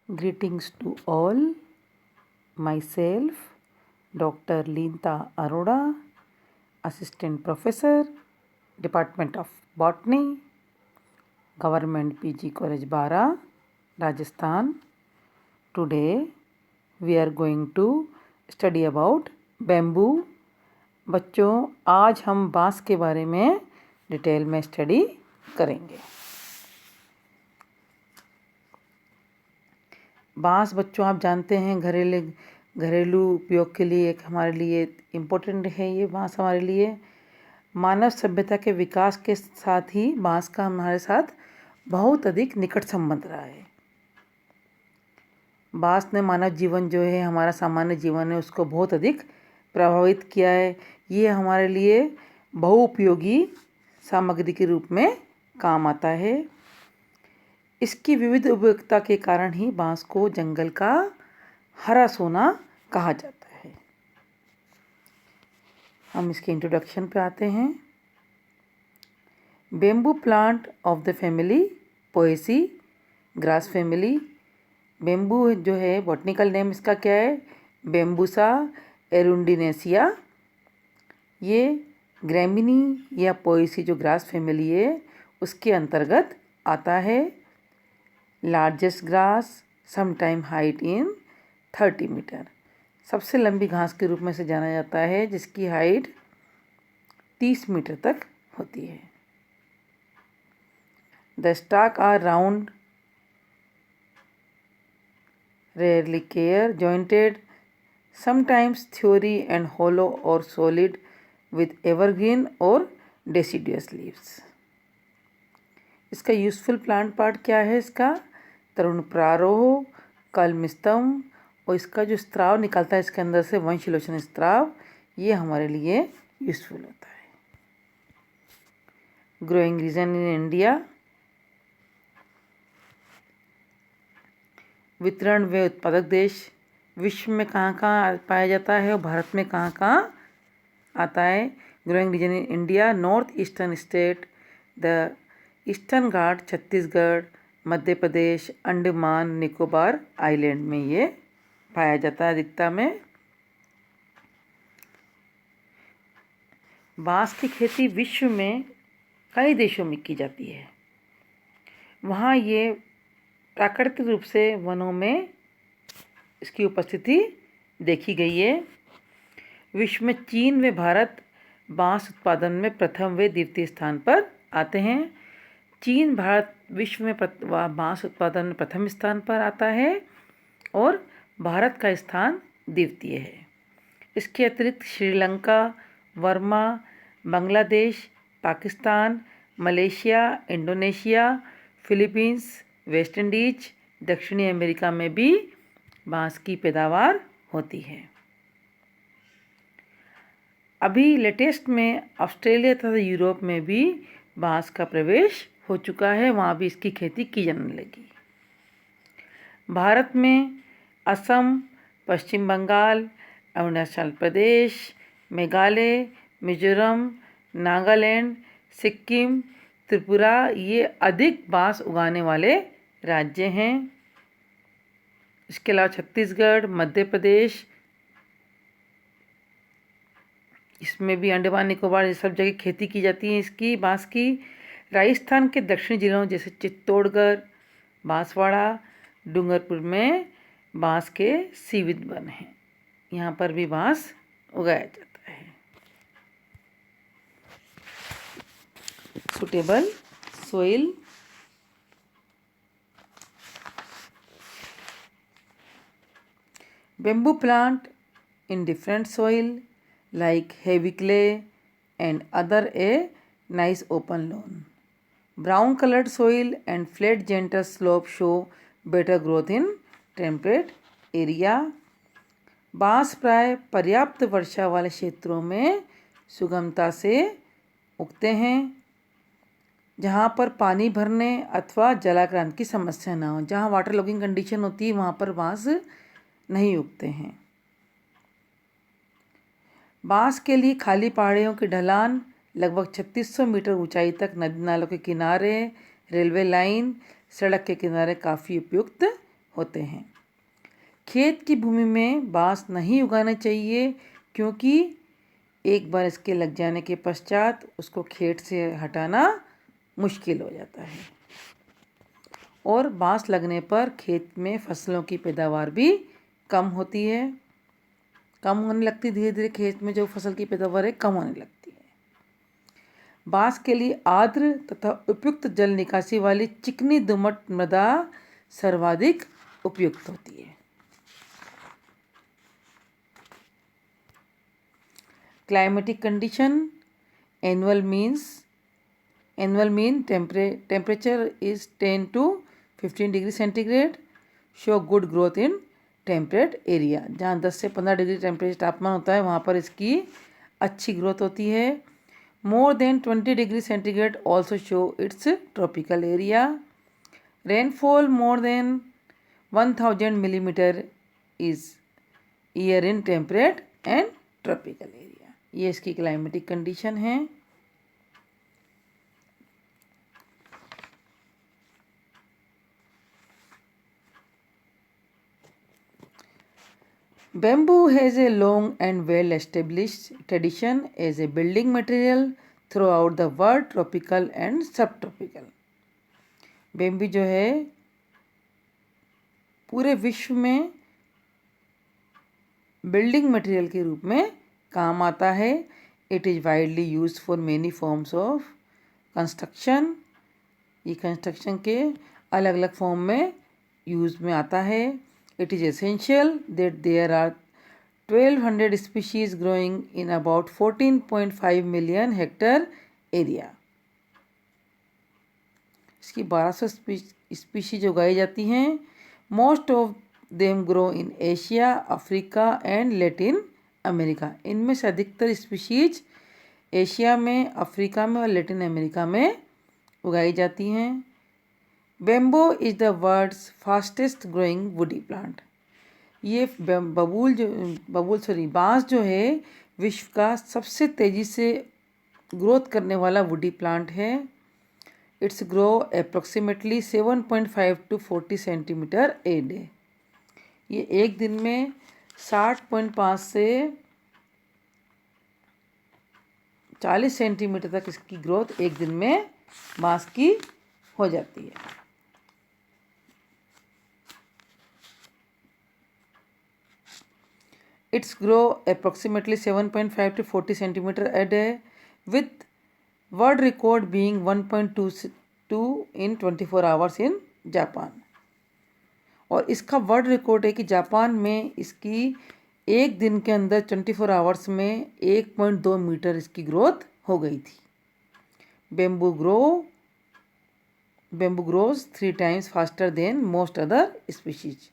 Greetings to all. Myself, Dr. Linta Arora, Assistant Professor, Department of Botany, Government PG College Bara, Rajasthan. Today we are going to study about bamboo. बच्चों, आज हम बांस के बारे में detail में study करेंगे। बांस बच्चों आप जानते हैं घरेलू उपयोग के लिए एक हमारे लिए इम्पोर्टेंट है। ये बांस हमारे लिए मानव सभ्यता के विकास के साथ ही बांस का हमारे साथ बहुत अधिक निकट संबंध रहा है। बांस ने मानव जीवन जो है, हमारा सामान्य जीवन है, उसको बहुत अधिक प्रभावित किया है। ये हमारे लिए बहुउपयोगी सामग्री के रूप में काम आता है। इसकी विविध उपयोगिता के कारण ही बांस को जंगल का हरा सोना कहा जाता है। हम इसके इंट्रोडक्शन पे आते हैं। Bamboo plant of the family Poaceae, grass family. Bamboo जो है बॉटनिकल नेम इसका क्या है? बेम्बूसा एरुंडिनेसिया। ये ग्रैमिनी या पोएसी जो ग्रास फैमिली है उसके अंतर्गत आता है। Largest grass, sometime height in 30 metre. सबसे लंबी घास के रूप में से जाना जाता है, जिसकी हाइट 30 मीटर तक होती है। The stalk are round, rarely care jointed, sometimes theory and hollow or solid with evergreen or deciduous leaves। इसका यूजफुल प्लांट पार्ट क्या है? इसका तरुण प्रारोह, कलम स्तंभ, और इसका जो स्त्राव निकलता है इसके अंदर से वंशलोचन स्त्राव, ये हमारे लिए यूजफुल होता है। Growing region in India. वितरण व उत्पादक देश। विश्व में कहाँ कहाँ पाया जाता है और भारत में कहाँ कहाँ आता है? Growing region in India, north eastern state, the eastern Ghat, Chhattisgarh, Madhya Pradesh, Andaman Nicobar island में ये पाया जाता है अधिकता में। बांस की खेती विश्व में कई देशों में की जाती है। वहाँ ये प्राकृतिक रूप से वनों में इसकी उपस्थिति देखी गई है। विश्व में चीन व भारत बांस उत्पादन में प्रथम व द्वितीय स्थान पर आते हैं। चीन भारत विश्व में बांस उत्पादन में प्रथम स्थान पर आता है और भारत का स्थान द्वितीय है। इसके अतिरिक्त Sri Lanka, Burma, Bangladesh, Pakistan, Malaysia, Indonesia, Philippines, West Indies, दक्षिणी अमेरिका में भी बांस की पैदावार होती है। अभी लेटेस्ट में ऑस्ट्रेलिया तथा यूरोप में भी बांस का प्रवेश हो चुका है, वहाँ भी इसकी खेती की जाने लगी। भारत में असम, पश्चिम बंगाल, अरुणाचल प्रदेश, मेघालय, मिजोरम, नागालैंड, सिक्किम, त्रिपुरा ये अधिक बांस उगाने वाले राज्य हैं। इसके अलावा छत्तीसगढ़, मध्य प्रदेश, इसमें भी अंडमान निकोबार, ये सब जगह खेती की जाती है इसकी बांस की। राजस्थान के दक्षिणी जिलों जैसे चित्तौड़गढ़, बांसवाड़ा, डूंगरपुर में बांस के सीमित वन हैं, यहाँ पर भी बांस उगाया जाता है। Suitable soil. Bamboo plant in different soil like heavy clay and other a nice open lawn. Brown colored soil and flat gentle slope show better growth in temperate area. बांस प्राय पर्याप्त वर्षा वाले क्षेत्रों में सुगमता से उगते हैं, जहाँ पर पानी भरने अथवा जलाग्रहण की समस्या ना हो। जहाँ वाटर लॉगिंग कंडीशन होती है वहाँ पर बांस नहीं उगते हैं। बांस के लिए खाली पहाड़ियों की ढलान लगभग 3600 मीटर ऊंचाई तक, नदी नालों के किनारे, रेलवे लाइन, सड़क के किनारे काफ़ी उपयुक्त होते हैं। खेत की भूमि में बांस नहीं उगाना चाहिए क्योंकि एक बार इसके लग जाने के पश्चात उसको खेत से हटाना मुश्किल हो जाता है और बांस लगने पर खेत में फसलों की पैदावार भी कम होती है, कम होने लगती, धीरे धीरे खेत में जो फसल की पैदावार है कम होने लगती है। बांस के लिए आर्द्र तथा उपयुक्त जल निकासी वाली चिकनी दोमट मृदा सर्वाधिक उपयुक्त होती है। Climatic condition, annual mean temperature is 10 to 15 degree centigrade, show good growth in temperate area. जहाँ 10 से 15 डिग्री टेम्परेचर तापमान होता है वहाँ पर इसकी अच्छी ग्रोथ होती है। More than 20 degree centigrade also show it's tropical area. Rainfall more than 1000 millimetre is year in temperate and tropical area. ये इसकी क्लाइमेटिक कंडीशन है। Bamboo has a long and well-established tradition as a building material throughout the world, tropical and subtropical. Bamboo जो है पूरे विश्व में building material के रूप में काम आता है। It is widely used for many forms of construction. ये कंस्ट्रक्शन के अलग अलग फॉर्म में यूज में आता है। It is essential that there are 1200 species growing in about 14.5 million hectare area. इसकी 1200 स्पीशीज उगाई जाती हैं। Most of them grow in Asia, Africa and Latin America. इनमें से अधिकतर स्पीशीज एशिया में, अफ्रीका में और लैटिन अमेरिका में उगाई जाती हैं। Bamboo is the world's fastest growing woody plant. ये बांस जो है विश्व का सबसे तेज़ी से ग्रोथ करने वाला वुडी प्लांट है। It's grow approximately 7.5 to 40 centimetre a day. ये एक दिन में 60.5 से 40 सेंटीमीटर तक इसकी ग्रोथ एक दिन में बांस की हो जाती है। It's grow approximately 7.5 to 40 centimeter a day, with world record being 1.22 in 24 hours in Japan. और इसका वर्ल्ड रिकॉर्ड है कि जापान में इसकी एक दिन के अंदर 24 आवर्स में 1.2 मीटर इसकी ग्रोथ हो गई थी। Bamboo grows 3 times faster than most other species.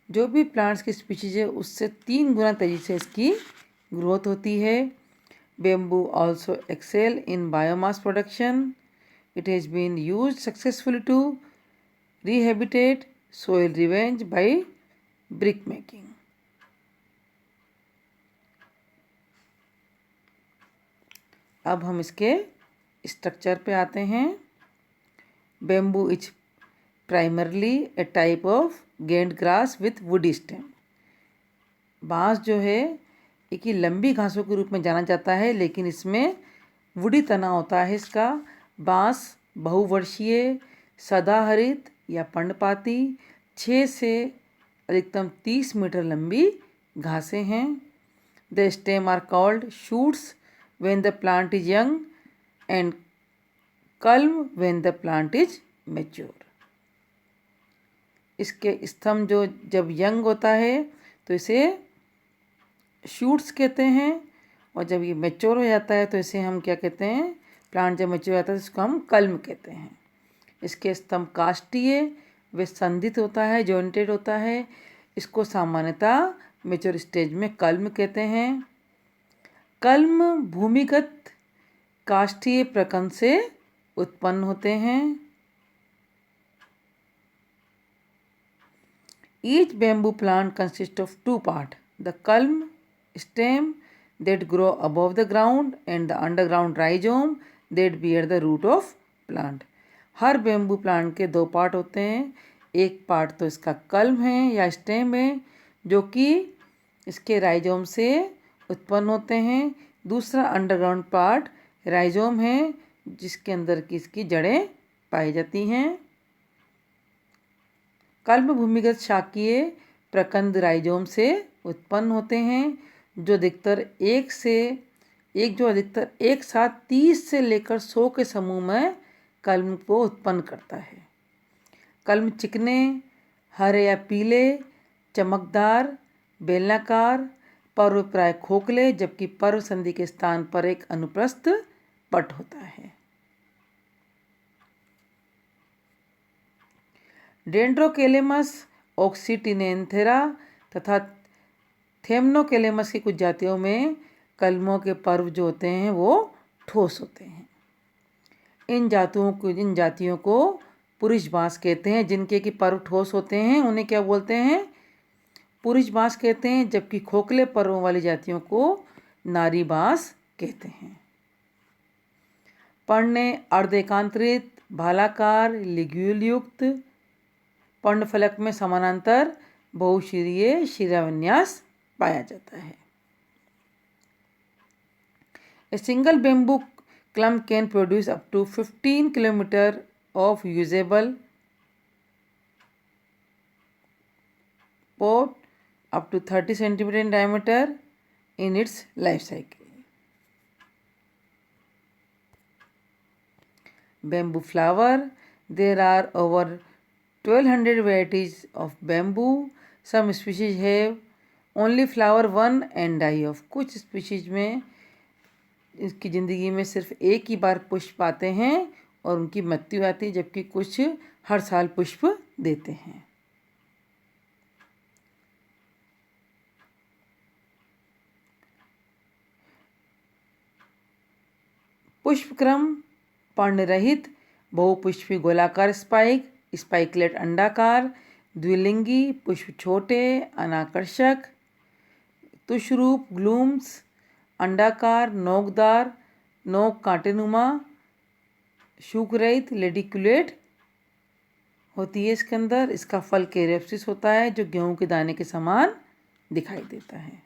जो भी प्लांट्स की स्पीशीज है उससे 3 गुना तेज़ी से इसकी ग्रोथ होती है। Bamboo also excel in biomass production. It has been used successfully to rehabilitate soil रिवेंज बाय ब्रिक मेकिंग। अब हम इसके स्ट्रक्चर पे आते हैं। Bamboo is primarily a type of giant grass with woody stem. बांस जो है एक ही लंबी घासों के रूप में जाना जाता है, लेकिन इसमें वुडी तना होता है। इसका बांस बहुवर्षीय, सदाहरित या पर्णपाती 6 से अधिकतम 30 मीटर लंबी घासें हैं। The stem are called shoots when the plant is young and culm when the plant is mature. इसके स्तंभ जो जब यंग होता है तो इसे शूट्स कहते हैं, और जब ये मैच्योर हो जाता है तो इसे हम क्या कहते हैं, प्लांट जब मैच्योर हो जाता है तो इसको हम कल्म कहते हैं। इसके स्तंभ काष्ठीय व संधित होता है, जॉइंटेड होता है। इसको सामान्यतः मैच्योर स्टेज में कल्म कहते हैं। कल्म भूमिगत काष्ठीय प्रकंद से उत्पन्न होते हैं। Each bamboo plant consists of 2 parts, the culm stem that grow above the ground and the underground rhizome that bear the root of plant. Her bamboo plant के 2 पार्ट होते हैं, एक पार्ट तो इसका कल्म है या स्टेम है जो कि इसके राइजोम से उत्पन्न होते हैं। दूसरा अंडरग्राउंड पार्ट राइजोम है जिसके अंदर की इसकी जड़ें पाई जाती हैं। कल्म भूमिगत शाकीय प्रकंद राइजोम से उत्पन्न होते हैं जो अधिकतर एक साथ 30 से लेकर 100 के समूह में कल्म को उत्पन्न करता है। कल्म चिकने, हरे या पीले, चमकदार, बेलनाकार, पर्व प्राय खोखले, जबकि पर्व संधि के स्थान पर एक अनुप्रस्थ पट होता है। डेंड्रोकेलेमस ऑक्सीटिनेंथेरा तथा थेम्नोकेलेमस की कुछ जातियों में कलमों के पर्व जो होते हैं वो ठोस होते हैं। इन जातियों को पुरुष बांस कहते हैं। जिनके कि पर्व ठोस होते हैं उन्हें क्या बोलते हैं? पुरुष बांस कहते हैं, जबकि खोखले पर्वों वाली जातियों को नारी बांस कहते हैं। पर्णे अर्धएकांतरित, भालाकार, लिग्यूल युक्त, पर्णफलक में समानांतर बहुशिरीय शिराविन्यास पाया जाता है। A single bamboo clump can produce up to 15 kilometers of usable pot up to 30 centimeters in diameter in its life cycle. Bamboo flower. There are over 1200 varieties of bamboo. Some species have only flower one and die off. कुछ species में इसकी ज़िंदगी में सिर्फ एक ही बार पुष्प आते हैं और उनकी मृत्यु आती है, जबकि कुछ हर साल पुष्प देते हैं। पुष्पक्रम पर्णरहित, बहुपुष्पी गोलाकार स्पाइक, स्पाइकलेट अंडाकार, द्विलिंगी, पुष्प छोटे, अनाकर्षक, तुषरूप, ग्लूम्स, अंडाकार, नोकदार, नोक कांटेनुमा, शूकरहित, लेडिकुलेट होती है इसके अंदर। इसका फल कैरेप्सिस होता है जो गेहूं के दाने के समान दिखाई देता है।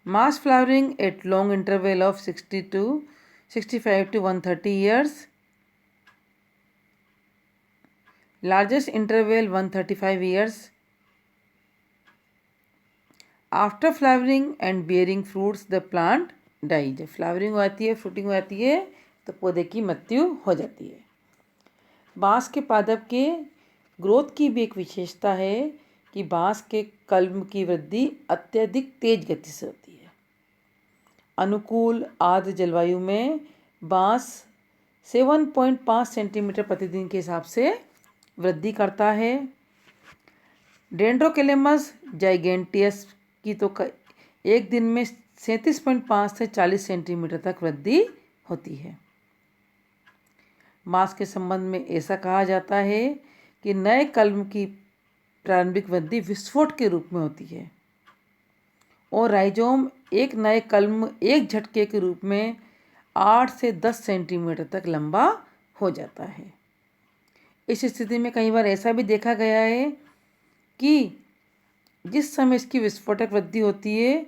Mass flowering at long interval of 65 to 130 years. Largest interval 135 years. After flowering and bearing fruits, the plant dies. जब फ्लावरिंग आती है, फ्रूटिंग आती है तो पौधे की मृत्यु हो जाती है। बांस के पादप के ग्रोथ की भी एक विशेषता है कि बांस के कलम की वृद्धि अत्यधिक तेज गति से होती है। अनुकूल आर्द्र जलवायु में बांस 7.5 सेंटीमीटर प्रतिदिन के हिसाब से वृद्धि करता है। डेंड्रोकेलेमस जाइगेंटियस की तो एक दिन में 37.5 से 40 सेंटीमीटर तक वृद्धि होती है। बांस के संबंध में ऐसा कहा जाता है कि नए कलम की प्रारंभिक वृद्धि विस्फोट के रूप में होती है और राइजोम एक नए कलम एक झटके के रूप में 8 से 10 सेंटीमीटर तक लंबा हो जाता है। इस स्थिति में कई बार ऐसा भी देखा गया है कि जिस समय इसकी विस्फोटक वृद्धि होती है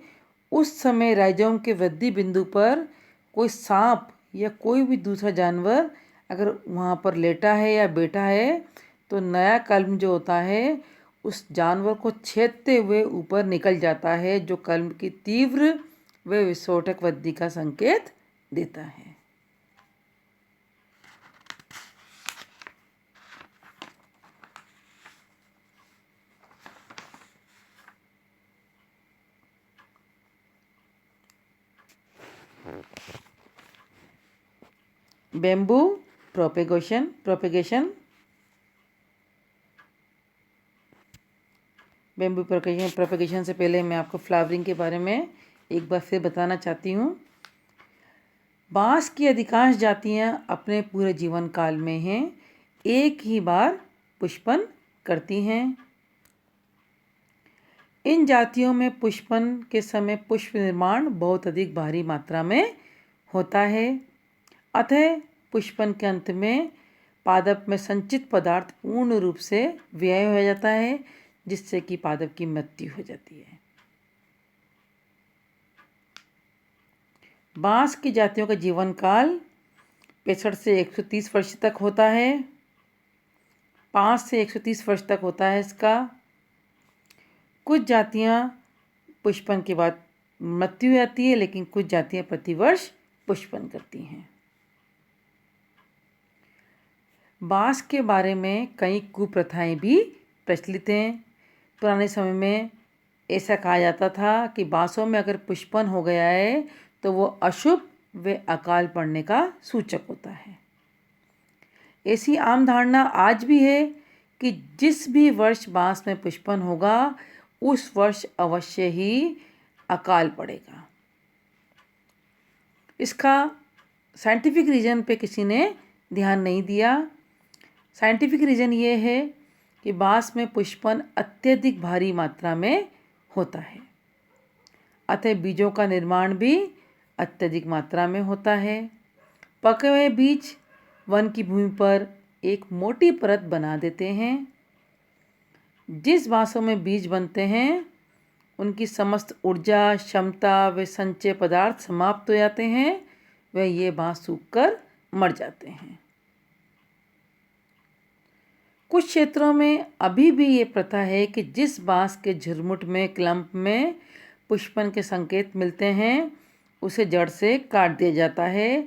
उस समय राइजोम के वृद्धि बिंदु पर कोई सांप या कोई भी दूसरा जानवर अगर वहाँ पर लेटा है या बैठा है तो नया कलम जो होता है उस जानवर को छेदते हुए ऊपर निकल जाता है, जो कलम की तीव्र व विस्फोटक वृद्धि का संकेत देता है। बेम्बू प्रोपेगेशन बेम्बू प्रोपेगेशन से पहले मैं आपको फ्लावरिंग के बारे में एक बार फिर बताना चाहती हूँ। बांस की अधिकांश जातियाँ अपने पूरे जीवन काल में हैं एक ही बार पुष्पन करती हैं। इन जातियों में पुष्पन के समय पुष्प निर्माण बहुत अधिक भारी मात्रा में होता है। अतः पुष्पन के अंत में पादप में संचित पदार्थ पूर्ण रूप से व्यय हो जाता है, जिससे कि पादप की मृत्यु हो जाती है। बांस की जातियों का जीवन काल 65 से 130 वर्ष तक होता है। 5 से 130 वर्ष तक होता है इसका। कुछ जातियां पुष्पन के बाद मृत्यु हो जाती है, लेकिन कुछ जातियां प्रतिवर्ष पुष्पन करती हैं। बांस के बारे में कई कुप्रथाएं भी प्रचलित हैं। पुराने समय में ऐसा कहा जाता था कि बांसों में अगर पुष्पन हो गया है तो वो अशुभ व अकाल पड़ने का सूचक होता है। ऐसी आम धारणा आज भी है कि जिस भी वर्ष बांस में पुष्पन होगा उस वर्ष अवश्य ही अकाल पड़ेगा। इसका साइंटिफिक रीज़न पे किसी ने ध्यान नहीं दिया। साइंटिफिक रीज़न ये है कि बांस में पुष्पन अत्यधिक भारी मात्रा में होता है, अतः बीजों का निर्माण भी अत्यधिक मात्रा में होता है। पके हुए बीज वन की भूमि पर एक मोटी परत बना देते हैं। जिस बांसों में बीज बनते हैं उनकी समस्त ऊर्जा, क्षमता व संचय पदार्थ समाप्त हो जाते हैं, वह ये बांस सूखकर मर जाते हैं। कुछ क्षेत्रों में अभी भी ये प्रथा है कि जिस बांस के झुरमुट में, क्लम्प में पुष्पन के संकेत मिलते हैं उसे जड़ से काट दिया जाता है,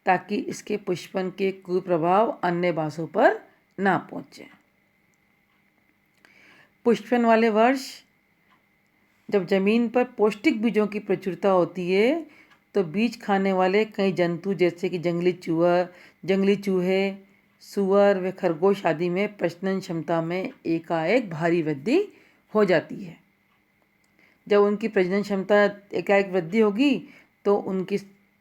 ताकि इसके पुष्पन के कुप्रभाव अन्य बांसों पर ना पहुँचे। पुष्पन वाले वर्ष जब जमीन पर पौष्टिक बीजों की प्रचुरता होती है तो बीज खाने वाले कई जंतु जैसे कि जंगली चूहे, सूअर व खरगोश आदि में प्रजनन क्षमता में एकाएक भारी वृद्धि हो जाती है। जब उनकी प्रजनन क्षमता एकाएक वृद्धि होगी तो उनकी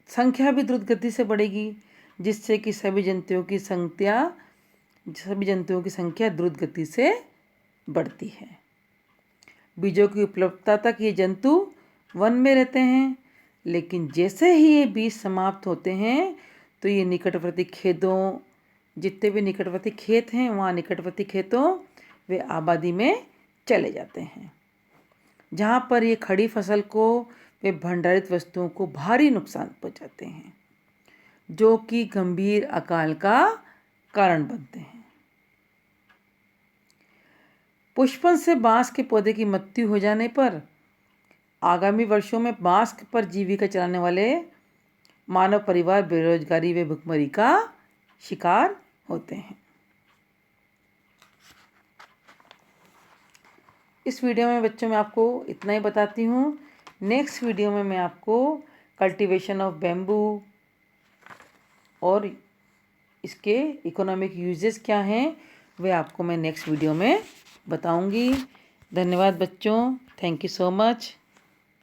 संख्या भी द्रुत गति से बढ़ेगी, जिससे कि सभी जंतुओं की संख्या द्रुत गति से बढ़ती है। बीजों की उपलब्धता तक ये जंतु वन में रहते हैं, लेकिन जैसे ही ये बीज समाप्त होते हैं तो ये निकटवर्ती खेतों, जितने भी निकटवर्ती खेत हैं वहाँ निकटवर्ती खेतों वे आबादी में चले जाते हैं, जहाँ पर ये खड़ी फसल को वे भंडारित वस्तुओं को भारी नुकसान पहुँचाते हैं, जो कि गंभीर अकाल का कारण बनते हैं। पुष्पन से बांस के पौधे की मृत्यु हो जाने पर आगामी वर्षों में बांस पर जीविका चलाने वाले मानव परिवार बेरोजगारी व भुखमरी का शिकार होते हैं। इस वीडियो में बच्चों मैं आपको इतना ही बताती हूँ। नेक्स्ट वीडियो में मैं आपको कल्टीवेशन ऑफ बैम्बू और इसके इकोनॉमिक यूजेस क्या हैं वे आपको मैं नेक्स्ट वीडियो में बताऊंगी। धन्यवाद बच्चों, थैंक यू सो मच।